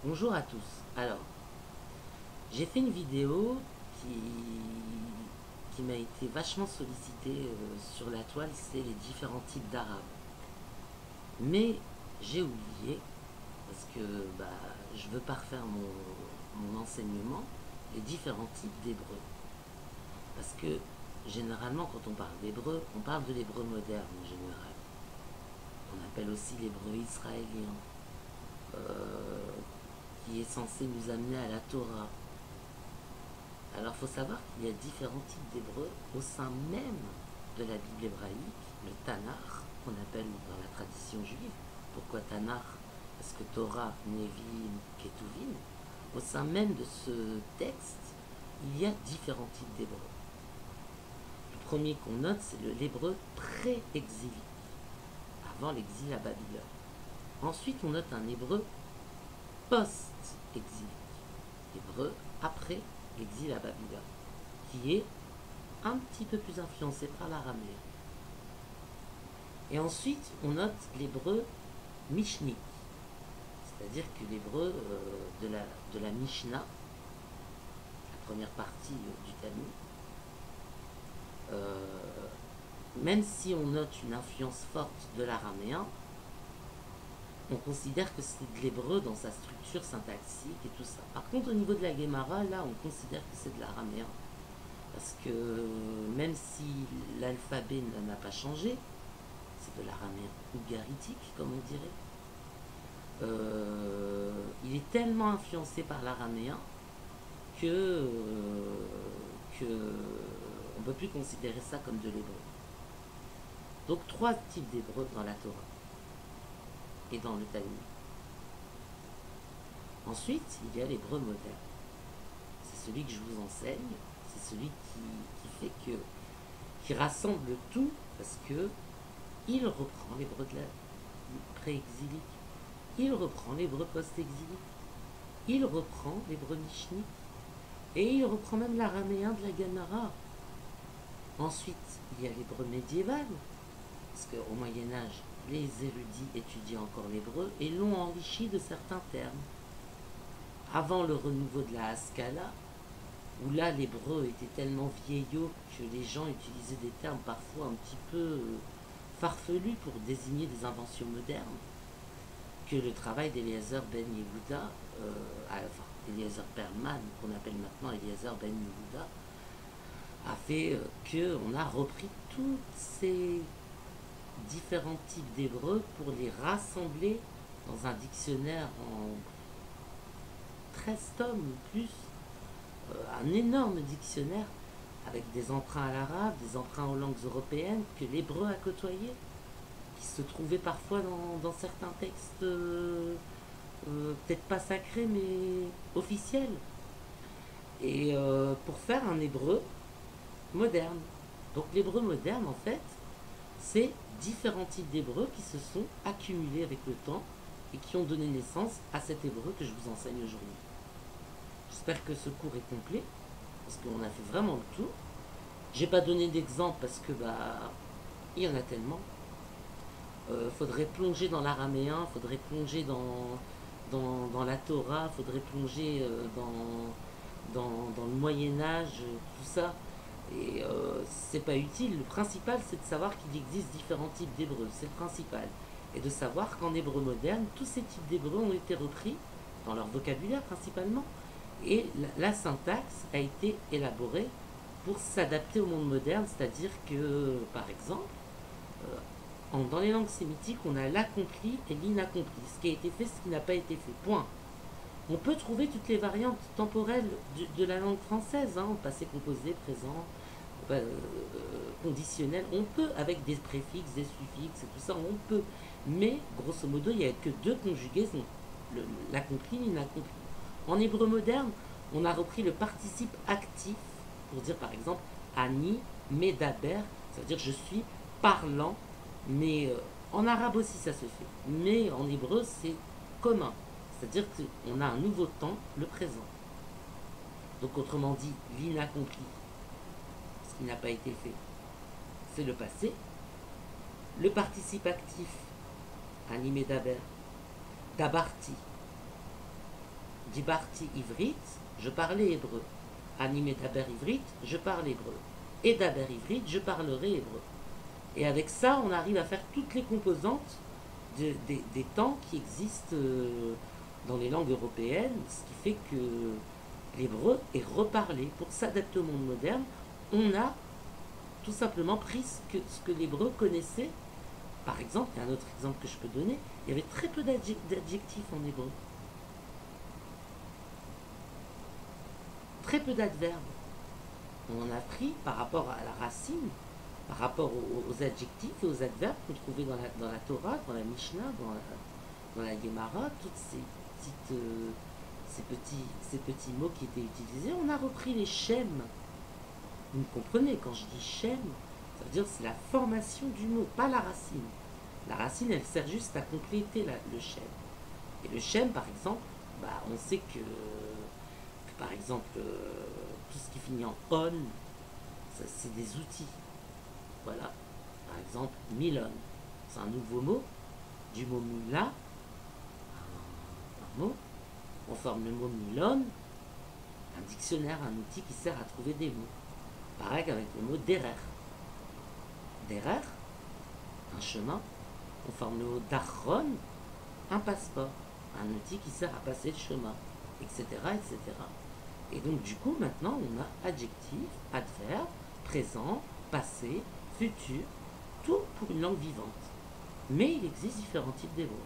Bonjour à tous. Alors, j'ai fait une vidéo qui m'a été vachement sollicitée sur la toile, c'est les différents types d'arabe. Mais j'ai oublié, parce que je veux parfaire mon enseignement, les différents types d'hébreu. Parce que généralement, quand on parle d'hébreu, on parle de l'hébreu moderne en général. On appelle aussi l'hébreu israélien, qui est censé nous amener à la Torah. Alors il faut savoir qu'il y a différents types d'hébreu au sein même de la Bible hébraïque, le Tanakh, qu'on appelle dans la tradition juive. Pourquoi Tanakh? Parce que Torah, Nevi'im, Ketuvim. Au sein même de ce texte, il y a différents types d'hébreu. Le premier qu'on note, c'est l'hébreu pré-exilique, avant l'exil à Babylone. Ensuite, on note un hébreu post-exilique, hébreu après l'exil à Babylone, qui est un petit peu plus influencé par l'araméen. Et ensuite, on note l'hébreu mishnique, c'est-à-dire que l'hébreu de la Mishnah, la première partie du Talmud, même si on note une influence forte de l'araméen, on considère que c'est de l'hébreu dans sa structure syntaxique et tout ça. Par contre, au niveau de la Gemara, là, on considère que c'est de l'araméen. Parce que même si l'alphabet n'a pas changé, c'est de l'araméen ougaritique, comme on dirait. Il est tellement influencé par l'araméen que on ne peut plus considérer ça comme de l'hébreu. Donc 3 types d'hébreu dans la Torah et dans le Talmud. Ensuite, il y a l'hébreu moderne. C'est celui que je vous enseigne, c'est celui qui rassemble tout, parce que il reprend l'hébreu de la pré-exilique, il reprend l'hébreu post-exilique, il reprend l'hébreu mishnique, et il reprend même l'araméen de la Gemara. Ensuite, il y a l'hébreu médiéval, parce qu'au Moyen-Âge, les érudits étudiaient encore l'hébreu et l'ont enrichi de certains termes. Avant le renouveau de la Haskalah, où là l'hébreu était tellement vieillot que les gens utilisaient des termes parfois un petit peu farfelus pour désigner des inventions modernes, que le travail d'Eliezer Ben Yehuda, Eliezer Perlman, qu'on appelle maintenant Eliezer Ben Yehuda, a fait qu'on a repris tous ces différents types d'hébreu pour les rassembler dans un dictionnaire en 13 tomes ou plus, un énorme dictionnaire avec des emprunts à l'arabe, des emprunts aux langues européennes que l'hébreu a côtoyé, qui se trouvaient parfois dans certains textes, peut-être pas sacrés mais officiels, et pour faire un hébreu moderne. Donc l'hébreu moderne, en fait, c'est différents types d'hébreux qui se sont accumulés avec le temps et qui ont donné naissance à cet hébreu que je vous enseigne aujourd'hui. J'espère que ce cours est complet, parce qu'on a fait vraiment le tour. J'ai pas donné d'exemple parce que il y en a tellement. Faudrait plonger dans l'araméen, faudrait plonger dans la Torah, faudrait plonger dans le Moyen-Âge, tout ça. Et c'est pas utile. Le principal, c'est de savoir qu'il existe différents types d'hébreux. C'est le principal. Et de savoir qu'en hébreu moderne, tous ces types d'hébreux ont été repris dans leur vocabulaire principalement. Et la syntaxe a été élaborée pour s'adapter au monde moderne, c'est-à-dire que, par exemple, dans les langues sémitiques, on a l'accompli et l'inaccompli, ce qui a été fait, ce qui n'a pas été fait. Point. On peut trouver toutes les variantes temporelles de la langue française, passé composé, présent, conditionnel. On peut, avec des préfixes, des suffixes et tout ça, on peut. Mais, grosso modo, il n'y a que 2 conjugaisons, l'accompli et l'inaccompli. En hébreu moderne, on a repris le participe actif pour dire par exemple Ani, Medaber, ça veut dire je suis parlant, mais en arabe aussi ça se fait. Mais en hébreu c'est commun, c'est-à-dire qu'on a un nouveau temps, le présent. Donc autrement dit, l'inaccompli, ce qui n'a pas été fait, c'est le passé. Le participe actif, Ani, Medaber, Dabarti, Dibarti ivrit, je parlais hébreu. Animé daber ivrit, je parle hébreu. Et daber ivrit, je parlerai hébreu. Et avec ça, on arrive à faire toutes les composantes des temps qui existent dans les langues européennes, ce qui fait que l'hébreu est reparlé. Pour s'adapter au monde moderne, on a tout simplement pris ce que l'hébreu connaissait. Par exemple, il y a un autre exemple que je peux donner, il y avait très peu d'adjectifs en hébreu. Très peu d'adverbes. On en a pris par rapport à la racine, par rapport aux adjectifs et aux adverbes qu'on trouvait dans la Torah, dans la Mishnah, dans la Gemara, toutes ces petits mots qui étaient utilisés. On a repris les schèmes. Vous me comprenez, quand je dis schème, ça veut dire que c'est la formation du mot, pas la racine. La racine, elle sert juste à compléter le schème. Et le schème, par exemple, on sait que par exemple, tout ce qui finit en on, c'est des outils. Voilà. Par exemple, milon, c'est un nouveau mot, du mot mula, un mot. On forme le mot milon, un dictionnaire, un outil qui sert à trouver des mots. Pareil avec le mot derer. Derer, un chemin. On forme le mot dachron, un passeport, un outil qui sert à passer le chemin, etc., etc. Et donc du coup maintenant on a adjectif, adverbe, présent, passé, futur, tout pour une langue vivante. Mais il existe différents types d'hébreu.